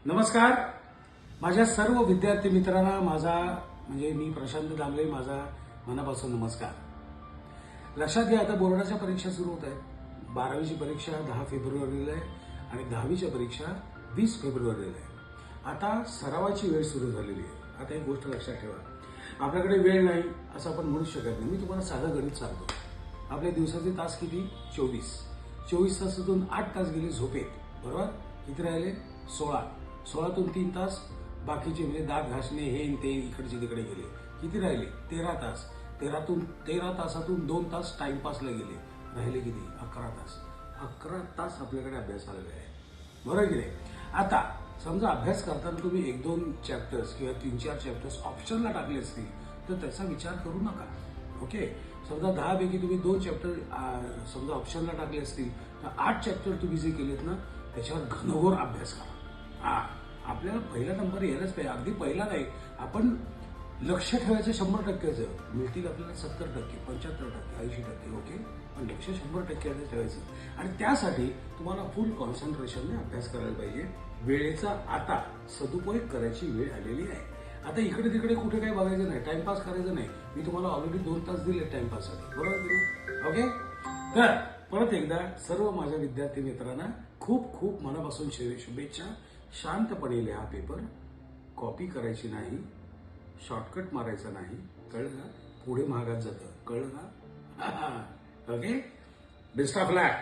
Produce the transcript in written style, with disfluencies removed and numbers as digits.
नमस्कार. माझ्या सर्व विद्यार्थी मित्रांना माझा मी प्रशांत दामले, माझा मनापासून नमस्कार. लक्षात घ्या, आता बोर्डाच्या परीक्षा सुरू होत आहेत. 12वीची परीक्षा 10 फेब्रुवारीला आहे आणि 10वीच्या परीक्षा 20 फेब्रुवारीला आहे. आता सरावाची वेळ सुरू झालेली आहे. आता एक गोष्ट लक्षात ठेवा, आपल्याकडे वेळ नाही असं आपण म्हणू शकत नाही. मी तुम्हाला साधं गणित सांगतो. आपल्या दिवसाचे तास किती? 24 तासातून 8 तास गेले झोपेत, बरोबर? किती राहिले? 16तून 3 तास बाकीचे म्हणजे दात घासणे हे ते इकडचे तिकडे गेले. किती राहिले? 13 तास. 13 तासातून 2 तास टाइमपासला गेले. राहिले किती? 11 तास. 11 तास आपल्याकडे अभ्यासाला वेळ आहे, बरोबर की नाही? आता समजा अभ्यास करताना तुम्ही 1-2 चॅप्टर्स किंवा 3-4 चॅप्टर्स ऑप्शनला टाकले असतील तर त्याचा विचार करू नका. ओके, समजा 10 पैकी तुम्ही 2 चॅप्टर समजा ऑप्शनला टाकले असतील तर 8 चॅप्टर तुम्ही जे केलेत ना त्याच्यावर घनघोर अभ्यास करा. आपल्याला पहिला नंबर यायलाच पाहिजे. अगदी पहिला नाही, आपण लक्ष ठेवायचं 100%चं. मिळतील आपल्याला 70%, 75%, 80%. ओके, पण लक्ष 100% ठेवायचं आणि त्यासाठी तुम्हाला फुल कॉन्सन्ट्रेशनने अभ्यास करायला पाहिजे. वेळेचा आता सदुपयोग करायची वेळ आलेली आहे. आता इकडे तिकडे कुठे काही बघायचं नाही, टाइमपास करायचं नाही. मी तुम्हाला ऑलरेडी 2 तास दिले टाइमपाससाठी, बरोबर की नाही? ओके, तर परत एकदा सर्व माझ्या विद्यार्थी मित्रांना खूप खूप मनापासून शुभेच्छा. शांतपणे लिहा पेपर, कॉपी करायची नाही, शॉर्टकट मारायचा नाही, कळलं का? पुढे महागात जातं, कळलं का? Okay, best of luck.